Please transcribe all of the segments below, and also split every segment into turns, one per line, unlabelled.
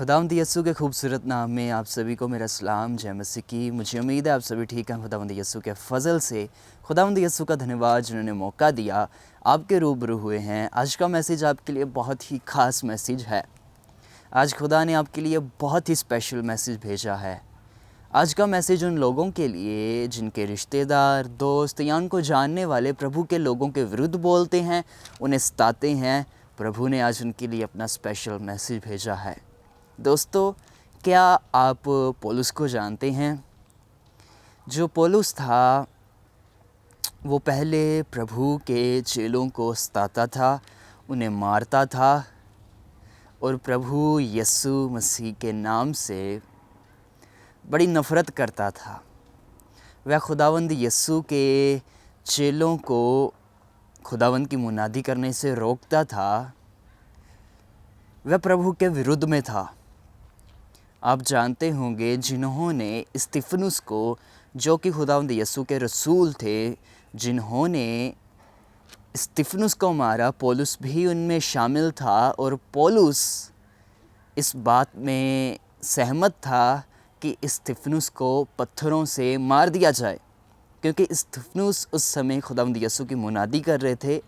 खुदावंद यीशु के खूबसूरत नाम में आप सभी को मेरा सलाम जय मसीह की। मुझे उम्मीद है आप सभी ठीक हैं। खुदावंद यीशु के फ़ज़ल से खुदावंद यीशु का धन्यवाद जिन्होंने मौका दिया आपके रूबरू हुए हैं। आज का मैसेज आपके लिए बहुत ही ख़ास मैसेज है। आज खुदा ने आपके लिए बहुत ही स्पेशल मैसेज भेजा है। आज का मैसेज उन लोगों के लिए जिनके रिश्तेदार, दोस्त या उनको जानने वाले प्रभु के लोगों के विरुद्ध बोलते हैं, उन्हें सताते हैं। प्रभु ने आज उनके लिए अपना स्पेशल मैसेज भेजा है। दोस्तों, क्या आप पौलुस को जानते हैं? जो पौलुस था वो पहले प्रभु के चेलों को सताता था, उन्हें मारता था और प्रभु यीशु मसीह के नाम से बड़ी नफ़रत करता था। वह खुदावंद यीशु के चेलों को खुदावंद की मुनादी करने से रोकता था। वह प्रभु के विरुद्ध में था। आप जानते होंगे जिन्होंने स्तिफनुस को, जो कि खुदावंद यीशु के रसूल थे, जिन्होंने स्तिफनुस को मारा, पौलुस भी उनमें शामिल था। और पौलुस इस बात में सहमत था कि स्तिफनुस को पत्थरों से मार दिया जाए, क्योंकि स्तिफनुस उस समय खुदावंद यीशु की मुनादी कर रहे थे,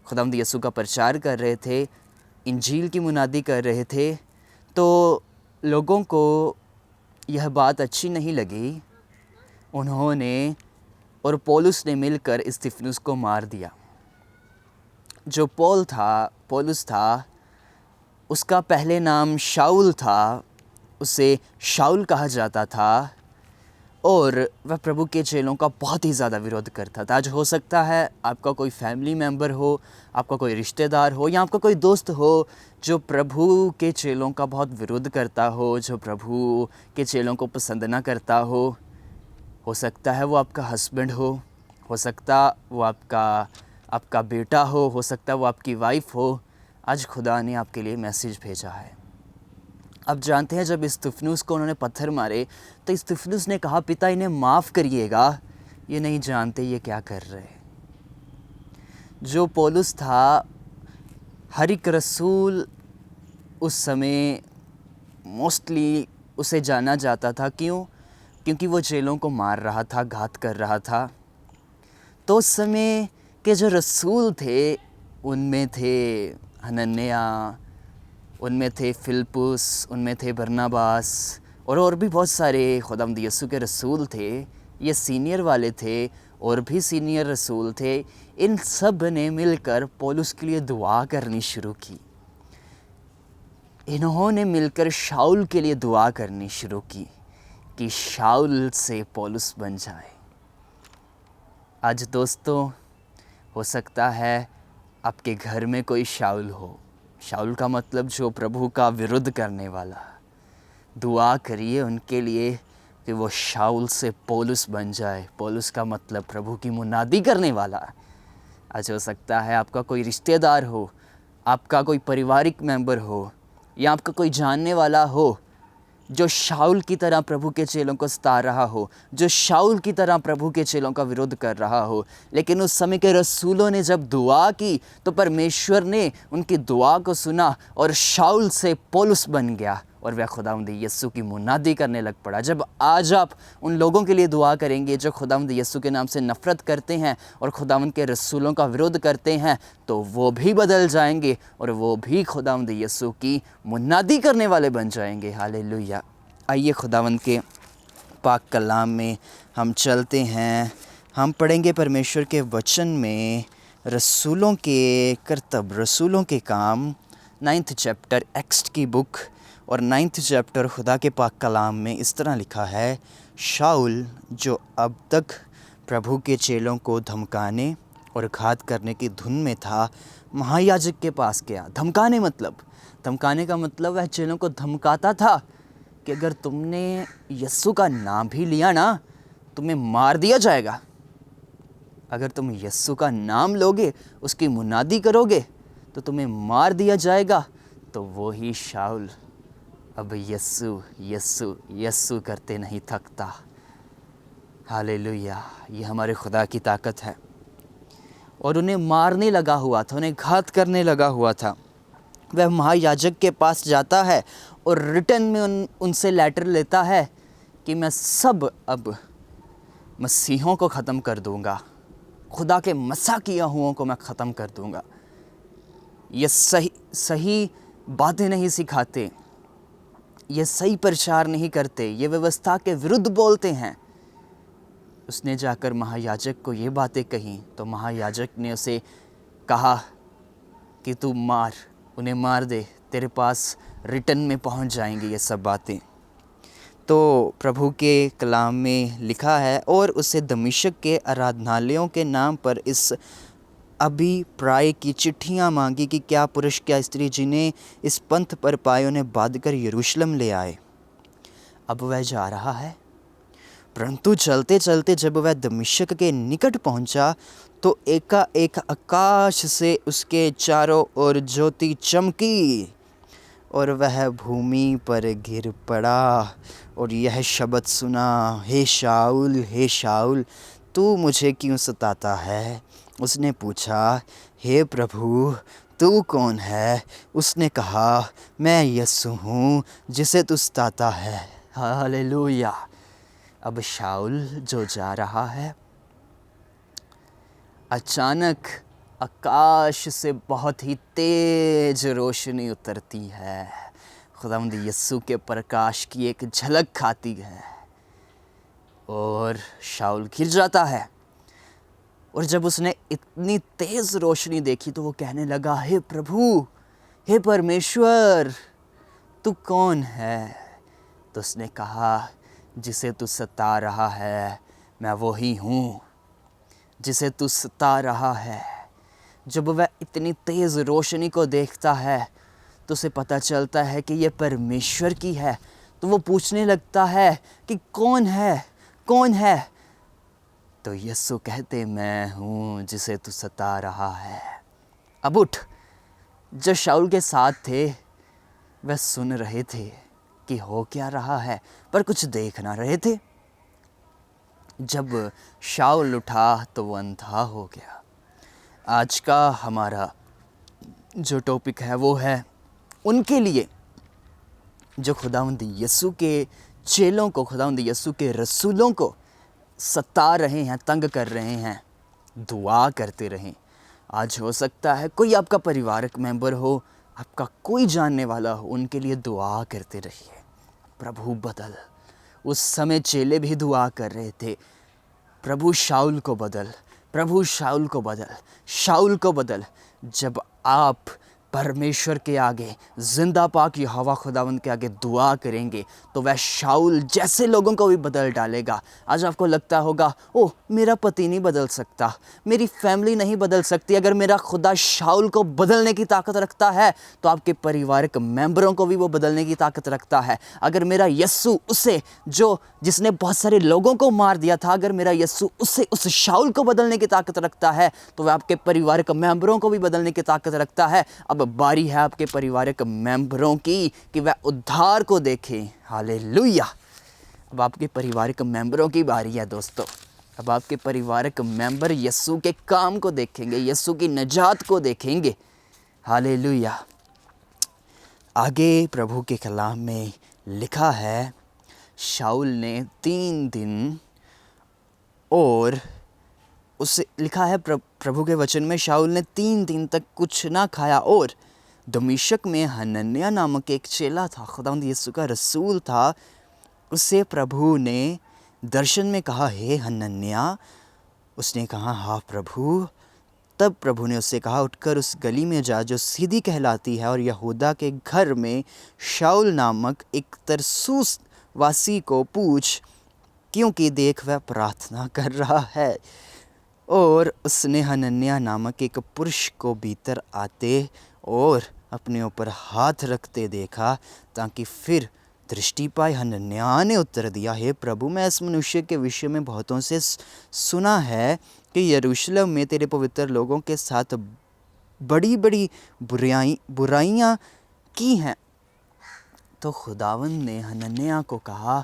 खुदावंद यीशु का प्रचार कर रहे थे, इंजील की मुनादी कर रहे थे। तो लोगों को यह बात अच्छी नहीं लगी। उन्होंने और पौलुस ने मिलकर स्तिफनुस को मार दिया। जो पौलुस था, उसका पहले नाम शाऊल था, उसे शाऊल कहा जाता था और वह प्रभु के चेलों का बहुत ही ज़्यादा विरोध करता था। आज हो सकता है आपका कोई फैमिली मेम्बर हो, आपका कोई रिश्तेदार हो या आपका कोई दोस्त हो जो प्रभु के चेलों का बहुत विरोध करता हो, जो प्रभु के चेलों को पसंद ना करता हो। हो सकता है वो आपका हस्बैंड हो सकता वो आपका बेटा हो सकता वो आपकी वाइफ हो। आज खुदा ने आपके लिए मैसेज भेजा है। अब जानते हैं, जब स्तिफनुस को उन्होंने पत्थर मारे तो स्तिफनुस ने कहा, पिता इन्हें माफ़ करिएगा, ये नहीं जानते ये क्या कर रहे हैं। जो पौलुस था, हर एक रसूल उस समय मोस्टली उसे जाना जाता था। क्यों? क्योंकि वो चेलों को मार रहा था, घात कर रहा था। तो उस समय के जो रसूल थे, उनमें थे हनन्याह, उनमें थे फिलिप्पुस, उनमें थे बरनबास और भी बहुत सारे खुदावंद यीशु के रसूल थे। ये सीनियर वाले थे और भी सीनियर रसूल थे। इन सब ने मिलकर पौलुस के लिए दुआ करनी शुरू की। इन्होंने मिलकर शाऊल के लिए दुआ करनी शुरू की कि शाऊल से पौलुस बन जाए। आज दोस्तों, हो सकता है आपके घर में कोई शाऊल हो। शाऊल का मतलब जो प्रभु का विरोध करने वाला। दुआ करिए उनके लिए कि वो शाऊल से पौलुस बन जाए। पौलुस का मतलब प्रभु की मुनादी करने वाला। आज हो सकता है आपका कोई रिश्तेदार हो, आपका कोई पारिवारिक मेंबर हो या आपका कोई जानने वाला हो जो शाऊल की तरह प्रभु के चेलों को सता रहा हो, जो शाऊल की तरह प्रभु के चेलों का विरोध कर रहा हो। लेकिन उस समय के रसूलों ने जब दुआ की तो परमेश्वर ने उनकी दुआ को सुना और शाऊल से पौलुस बन गया और वह खुदावंद यीशु की मुनादी करने लग पड़ा। जब आज आप उन लोगों के लिए दुआ करेंगे जो खुदावंद यीशु के नाम से नफ़रत करते हैं और खुदावंद के रसूलों का विरोध करते हैं, तो वो भी बदल जाएंगे और वो भी खुदावंद यीशु की मुनादी करने वाले बन जाएंगे। हालेलुया। आइए खुदावंद के पाक कलाम में हम चलते हैं। हम पढ़ेंगे परमेश्वर के वचन में रसूलों के करतब, रसूलों के काम, 9th चैप्टर एक्ट्स की बुक और 9th चैप्टर खुदा के पाक कलाम में इस तरह लिखा है। शाऊल जो अब तक प्रभु के चेलों को धमकाने और घात करने की धुन में था, महायाजक के पास गया। धमकाने का मतलब वह चेलों को धमकाता था कि अगर तुमने यीशु का नाम भी लिया ना, तुम्हें मार दिया जाएगा। अगर तुम यीशु का नाम लोगे, उसकी मुनादी करोगे, तो तुम्हें मार दिया जाएगा। तो वो ही शाऊल अब यीशु यीशु यीशु करते नहीं थकता। हालेलुया। ये हमारे खुदा की ताकत है। और उन्हें मारने लगा हुआ था, उन्हें घात करने लगा हुआ था। वह महायाजक के पास जाता है और रिटर्न में उनसे लेटर लेता है कि मैं सब अब मसीहों को ख़त्म कर दूंगा, खुदा के मसा किया हुओं को मैं ख़त्म कर दूंगा। ये सही बातें नहीं सिखाते, ये सही प्रचार नहीं करते, ये व्यवस्था के विरुद्ध बोलते हैं। उसने जाकर महायाजक को ये बातें कही तो महायाजक ने उसे कहा कि तू उन्हें मार दे, तेरे पास रिटर्न में पहुंच जाएंगी ये सब बातें। तो प्रभु के कलाम में लिखा है, और उसे दमिश्क के आराधनालयों के नाम पर इस अभिप्राय की चिट्ठियां मांगी कि क्या पुरुष क्या स्त्री जिन्हें इस पंथ पर पायों ने बांध कर यरूशलेम ले आए। अब वह जा रहा है, परंतु चलते चलते जब वह दमिश्क के निकट पहुंचा तो एकाएक आकाश से उसके चारों ओर ज्योति चमकी और वह भूमि पर गिर पड़ा और यह शब्द सुना, हे शाऊल तू मुझे क्यों सताता है। उसने पूछा, हे प्रभु तू कौन है। उसने कहा, मैं यीशु हूँ जिसे तू सताता है। हालेलुया। अब शाऊल जो जा रहा है, अचानक आकाश से बहुत ही तेज रोशनी उतरती है, खुदावंद यीशु के प्रकाश की एक झलक खाती है और शाऊल गिर जाता है। और जब उसने इतनी तेज रोशनी देखी तो वो कहने लगा, हे प्रभु, हे परमेश्वर, तू कौन है। तो उसने कहा, जिसे तू सता रहा है मैं वही हूँ, जिसे तू सता रहा है। जब वह इतनी तेज़ रोशनी को देखता है तो उसे पता चलता है कि ये परमेश्वर की है। तो वो पूछने लगता है कि कौन है। तो यीशु कहते, मैं हूँ जिसे तू सता रहा है। अब उठ। जो शाऊल के साथ थे वह सुन रहे थे कि हो क्या रहा है, पर कुछ देख ना रहे थे। जब शाऊल उठा तो वो अंधा हो गया। आज का हमारा जो टॉपिक है वो है उनके लिए जो खुदावंद यीशु के चेलों को, खुदावंद यीशु के रसूलों को सता रहे हैं, तंग कर रहे हैं, दुआ करते रहें। आज हो सकता है कोई आपका परिवारक मेंबर हो, आपका कोई जानने वाला हो, उनके लिए दुआ करते रहिए। प्रभु बदल। उस समय चेले भी दुआ कर रहे थे, प्रभु शाऊल को बदल, प्रभु शाऊल को बदल, शाऊल को बदल। जब आप परमेश्वर के आगे, जिंदा पाक यहोवा खुदावंद के आगे दुआ करेंगे तो वह शाऊल जैसे लोगों को भी बदल डालेगा। आज आपको लगता होगा, ओह मेरा पति नहीं बदल सकता, मेरी फैमिली नहीं बदल सकती। अगर मेरा खुदा शाऊल को बदलने की ताकत रखता है तो आपके परिवारक मेंबरों को भी वो बदलने की ताकत रखता है। अगर मेरा यीशु उसे जिसने बहुत सारे लोगों को मार दिया था, अगर मेरा यीशु उस शाऊल को बदलने की ताकत रखता है तो वह आपके परिवारक मेंबरों को भी बदलने की ताकत रखता है। अब बारी है आपके परिवारक मेंबरों की कि वह उद्धार को देखें। हालेलुया। अब आपके परिवारक मेंबरों की बारी है दोस्तों। अब आपके परिवारक मेंबर यीशु के काम को देखेंगे, यीशु की निजात को देखेंगे। हालेलुया। आगे प्रभु के कलाम में लिखा है, शाऊल ने 3 दिन और उससे लिखा है प्रभु के वचन में, शाऊल ने 3 दिन तक कुछ ना खाया और दमिश्क में हनन्याह नामक एक चेला था, खुदावंद यीशु का रसूल था। उससे प्रभु ने दर्शन में कहा, हे हनन्याह। उसने कहा, हाँ प्रभु। तब प्रभु ने उससे कहा, उठकर उस गली में जा जो सीधी कहलाती है और यहूदा के घर में शाऊल नामक एक तरसूस वासी को पूछ, क्योंकि देख वह प्रार्थना कर रहा है। और उसने हनन्याह नामक एक पुरुष को भीतर आते और अपने ऊपर हाथ रखते देखा ताकि फिर दृष्टि पाए। हनन्याह ने उत्तर दिया, हे प्रभु, मैं इस मनुष्य के विषय में बहुतों से सुना है कि यरूशलेम में तेरे पवित्र लोगों के साथ बड़ी बड़ी बुराइयां की हैं। तो खुदावंद ने हनन्याह को कहा,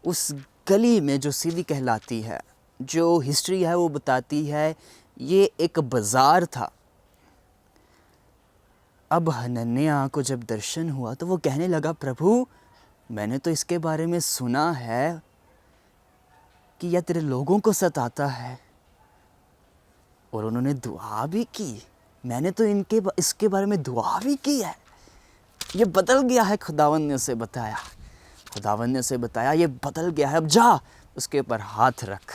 उस गली में जो सीधी कहलाती है, जो हिस्ट्री है वो बताती है ये एक बाज़ार था। अब हनन्याह को जब दर्शन हुआ तो वो कहने लगा, प्रभु मैंने तो इसके बारे में सुना है कि यह तेरे लोगों को सताता है, और उन्होंने दुआ भी की। मैंने तो इसके बारे में दुआ भी की है। ये बदल गया है, खुदावंद ने उसे बताया। खुदावंद ने उसे बताया ये बदल गया है, अब जा उसके ऊपर हाथ रख,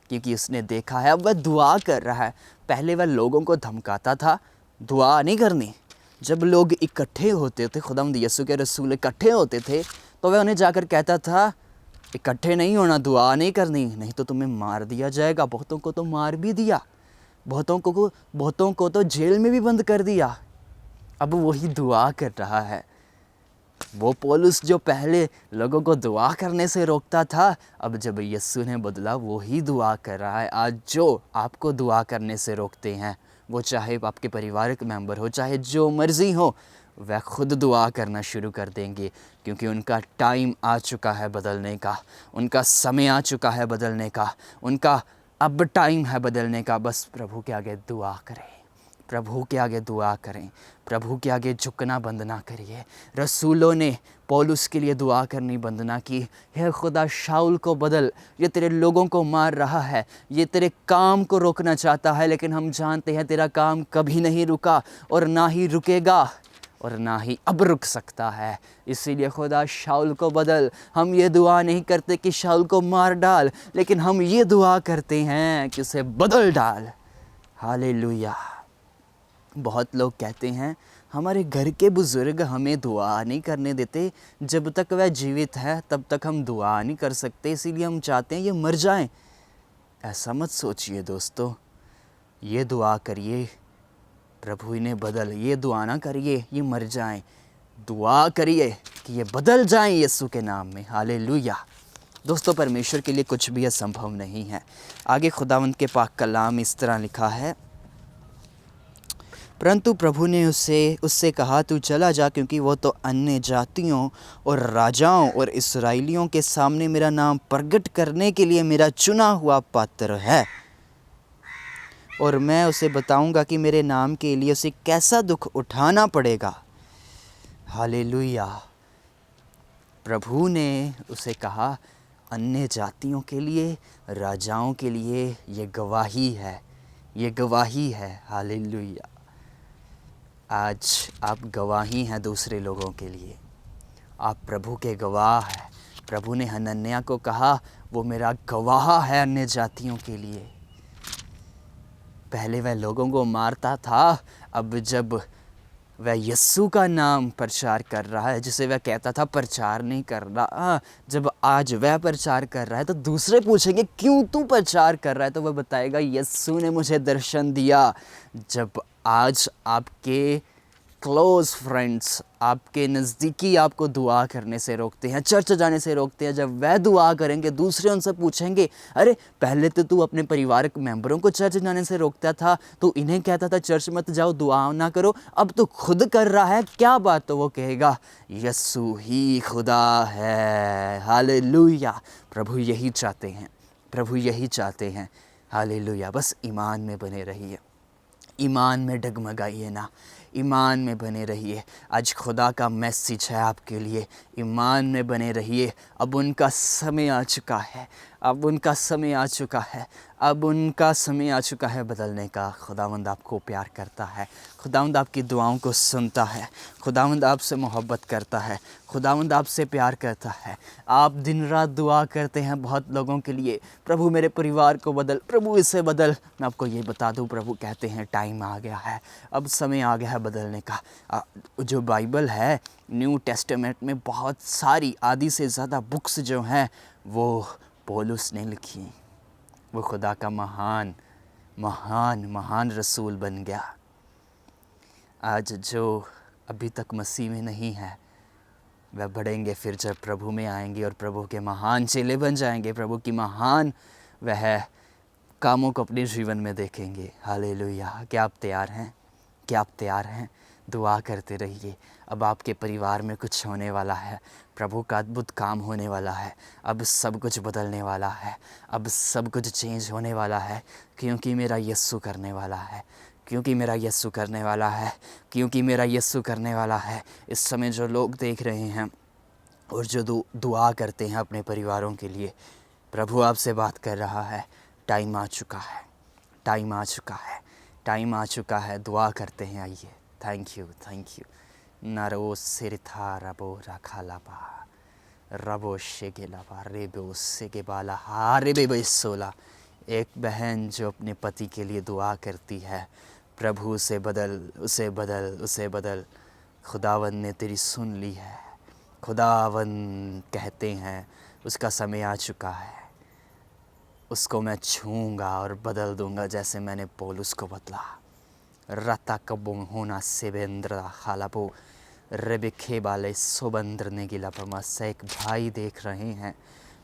क्योंकि उसने देखा है अब वह दुआ कर रहा है। पहले वह लोगों को धमकाता था, दुआ नहीं करनी। जब लोग इकट्ठे होते थे, खुदावंद यीशु के रसूल इकट्ठे होते थे, तो वह उन्हें जाकर कहता था इकट्ठे नहीं होना, दुआ नहीं करनी, नहीं तो तुम्हें मार दिया जाएगा। बहुतों को तो मार भी दिया, बहुतों को तो जेल में भी बंद कर दिया। अब वही दुआ कर रहा है। वो पौलुस जो पहले लोगों को दुआ करने से रोकता था, अब जब यीशु ने बदला वही दुआ कर रहा है। आज जो आपको दुआ करने से रोकते हैं, वो चाहे आपके पारिवारिक मेंबर हो, चाहे जो मर्ज़ी हो, वह खुद दुआ करना शुरू कर देंगे, क्योंकि उनका टाइम आ चुका है बदलने का, उनका समय आ चुका है बदलने का, उनका अब टाइम है बदलने का। बस प्रभु के आगे दुआ करें, प्रभु के आगे दुआ करें, प्रभु के आगे झुकना बंद ना करिए। रसूलों ने पौलुस के लिए दुआ करनी बंद ना की। हे खुदा शाऊल को बदल, ये तेरे लोगों को मार रहा है, ये तेरे काम को रोकना चाहता है, लेकिन हम जानते हैं तेरा काम कभी नहीं रुका और ना ही रुकेगा और ना ही अब रुक सकता है। इसीलिए खुदा शाऊल को बदल। हम ये दुआ नहीं करते कि शाऊल को मार डाल, लेकिन हम ये दुआ करते हैं कि उसे बदल डाल। हालेलुया। बहुत लोग कहते हैं हमारे घर के बुज़ुर्ग हमें दुआ नहीं करने देते, जब तक वह जीवित है तब तक हम दुआ नहीं कर सकते, इसीलिए हम चाहते हैं ये मर जाएं। ऐसा मत सोचिए दोस्तों, ये दुआ करिए प्रभु इन्हें बदल। ये दुआ ना करिए ये मर जाएं, दुआ करिए कि ये बदल जाएं यीशु के नाम में। हालेलुया। दोस्तों, परमेश्वर के लिए कुछ भी असंभव नहीं है। आगे खुदावंद के पाक कलाम इस तरह लिखा है, परंतु प्रभु ने उससे कहा, तू चला जा, क्योंकि वो तो अन्य जातियों और राजाओं और इस्राएलियों के सामने मेरा नाम प्रगट करने के लिए मेरा चुना हुआ पात्र है, और मैं उसे बताऊंगा कि मेरे नाम के लिए उसे कैसा दुख उठाना पड़ेगा। हालेलुया। प्रभु ने उसे कहा, अन्य जातियों के लिए, राजाओं के लिए ये गवाही है, ये गवाही है। हालेलुया। आज आप गवाही हैं दूसरे लोगों के लिए, आप प्रभु के गवाह हैं। प्रभु ने हनन्याह को कहा वो मेरा गवाह है अन्य जातियों के लिए। पहले वह लोगों को मारता था, अब जब वह यीशु का नाम प्रचार कर रहा है, जिसे वह कहता था प्रचार नहीं कर रहा, जब आज वह प्रचार कर रहा है तो दूसरे पूछेंगे क्यों तू प्रचार कर रहा है, तो वह बताएगा यीशु ने मुझे दर्शन दिया। जब आज आपके क्लोज़ फ्रेंड्स, आपके नज़दीकी आपको दुआ करने से रोकते हैं, चर्च जाने से रोकते हैं, जब वह दुआ करेंगे दूसरे उनसे पूछेंगे, अरे पहले तो तू अपने परिवारिक मेंबरों को चर्च जाने से रोकता था, तू इन्हें कहता था चर्च मत जाओ, दुआ ना करो, अब तो खुद कर रहा है, क्या बात? तो वो कहेगा यीशु ही खुदा है। हालेलुया। प्रभु यही चाहते हैं, प्रभु यही चाहते हैं। हालेलुया। बस ईमान में बने रहिए, ईमान में डगमगाइए ना, ईमान में बने रहिए। आज खुदा का मैसेज है आपके लिए, ईमान में बने रहिए। अब उनका समय आ चुका है, अब उनका समय आ चुका है, अब उनका समय आ चुका है बदलने का। खुदावंद आपको प्यार करता है, खुदावंद आपकी दुआओं को सुनता है, खुदावंद आपसे मोहब्बत करता है, खुदावंद आपसे प्यार करता है। आप दिन रात दुआ करते हैं बहुत लोगों के लिए, प्रभु मेरे परिवार को बदल, प्रभु इसे बदल। मैं आपको ये बता दूं, प्रभु कहते हैं टाइम आ गया है, अब समय आ गया है बदलने का। जो बाइबल है, न्यू टेस्टामेंट में बहुत सारी, आधी से ज़्यादा बुक्स जो हैं वो पौलुस ने लिखी। वो खुदा का महान महान महान रसूल बन गया। आज जो अभी तक मसीह में नहीं है वह बढ़ेंगे फिर जब प्रभु में आएंगे और प्रभु के महान चेले बन जाएंगे, प्रभु की महान वह कामों को अपने जीवन में देखेंगे। हालेलुया। क्या आप तैयार हैं? क्या आप तैयार हैं? दुआ करते रहिए। अब आपके परिवार में कुछ होने वाला है, प्रभु का अद्भुत काम होने वाला है, अब सब कुछ बदलने वाला है, अब सब कुछ चेंज होने वाला है, क्योंकि मेरा यीशु करने वाला है, क्योंकि मेरा यीशु करने वाला है, क्योंकि मेरा यीशु करने वाला है। इस समय जो लोग देख रहे हैं और जो दुआ करते हैं अपने परिवारों के लिए, प्रभु आपसे बात कर रहा है। टाइम आ चुका है, टाइम आ चुका है, टाइम आ चुका है। दुआ करते हैं, आइए। Thank you, thank you. नरो सिर था रबो रखा लाबा, रबो शेगे लाबा रेबो सेगे बाला हा रेबे बेसोला। एक बहन जो अपने पति के लिए दुआ करती है, प्रभु उसे बदल, उसे बदल, उसे बदल। खुदावन ने तेरी सुन ली है। खुदावन कहते हैं उसका समय आ चुका है, उसको मैं छूँगा और बदल दूँगा जैसे मैंने पौलुस को बदला। रता कबो होना सेवेंद्र खालापो रेबिखे बाले सोबंद्र ने गिला पमासा। एक भाई देख रहे हैं,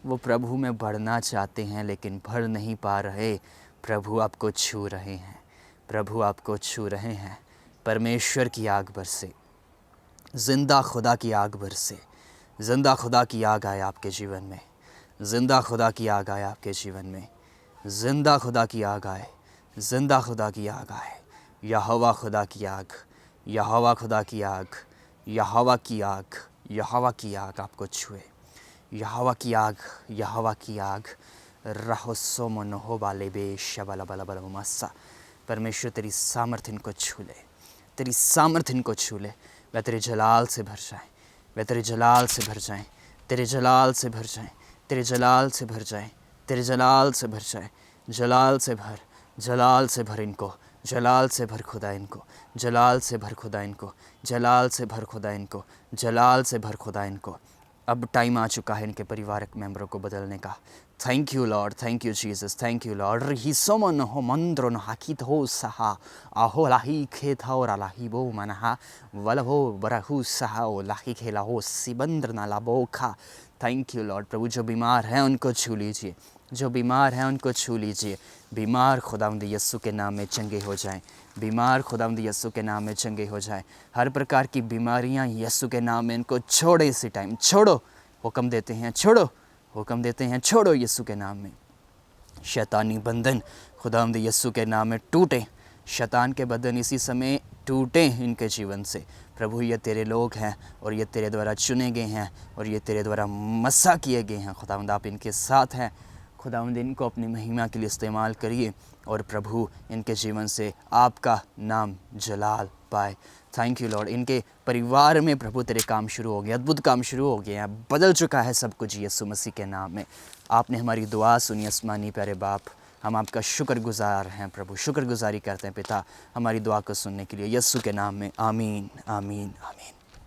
वो प्रभु में बढ़ना चाहते हैं लेकिन बढ़ नहीं पा रहे। प्रभु आपको छू रहे हैं, प्रभु आपको छू रहे हैं। परमेश्वर की आग बरसे, ज़िंदा खुदा की आग बरसे, ज़िंदा खुदा की आग आए आपके जीवन में, ज़िंदा खुदा की आग आए आपके जीवन में, ज़िंदा खुदा की आग आए, ज़िंदा खुदा की आग आए। यहोवा खुदा की आग, यहोवा खुदा की आग, यहोवा की आग, यहोवा की आग आपको छुए। यहोवा की आग, यहोवा की आग। रहोसो मनोहो बाले बेश बला बला बला मसा। परमेश्वर तेरी सामर्थ्य इनको छू ले, तेरी सामर्थ्य इनको छू ले। वह तेरे जलाल से भर जाएं, वह तेरे जलाल से भर जाएं, तेरे जलाल से भर जाएं, तेरे जलाल से भर जाएं, तेरे जलाल से भर जाएं। जलाल से भर, जलाल से भर इनको, जलाल से भर खुदा इनको, जलाल से भर खुदा इनको, जलाल से भर खुदा इनको, जलाल से भर खुदा इनको। अब टाइम आ चुका है इनके पारिवारिक मेंबरों को बदलने का। Thank you Lord, thank you Jesus, thank you Lord. ही सोमन हो मंद्रो न हाकित हो सहा आहो लाही खेत हो लाही बो मनहा वलहो बरहु सहा ओ लाही खेला हो सिबंद्र ना लाबो खा। Thank you Lord. प्रभु जो बीमार हैं उनको छू लीजिए, जो बीमार हैं उनको छू लीजिए। बीमार खुदावंद यीशु के नाम में चंगे हो जाएं, बीमार खुदावंद यीशु के नाम में चंगे हो जाएं। हर प्रकार की बीमारियां यीशु के नाम में इनको छोड़े। इसी टाइम छोड़ो, हुक्म देते हैं छोड़ो, हुक्म देते हैं छोड़ो यीशु के नाम में। शैतानी बंधन खुदावंद यीशु के नाम में टूटे, शैतान के बंधन इसी समय टूटे इनके जीवन से। प्रभु ये तेरे लोग हैं और ये तेरे द्वारा चुने गए हैं और ये तेरे द्वारा मसा किए गए हैं। खुदावंद आप इनके साथ हैं, खुदावंद इनको अपनी महिमा के लिए इस्तेमाल करिए और प्रभु इनके जीवन से आपका नाम जलाल पाए। Thank you Lord. इनके परिवार में प्रभु तेरे काम शुरू हो गए, अद्भुत काम शुरू हो गए हैं, बदल चुका है सब कुछ यीशु मसीह के नाम में। आपने हमारी दुआ सुनी आसमानी प्यारे बाप, हम आपका शुक्रगुजार हैं प्रभु, शुक्रगुजारी करते हैं पिता हमारी दुआ को सुनने के लिए। यीशु के नाम में आमीन, आमीन, आमीन।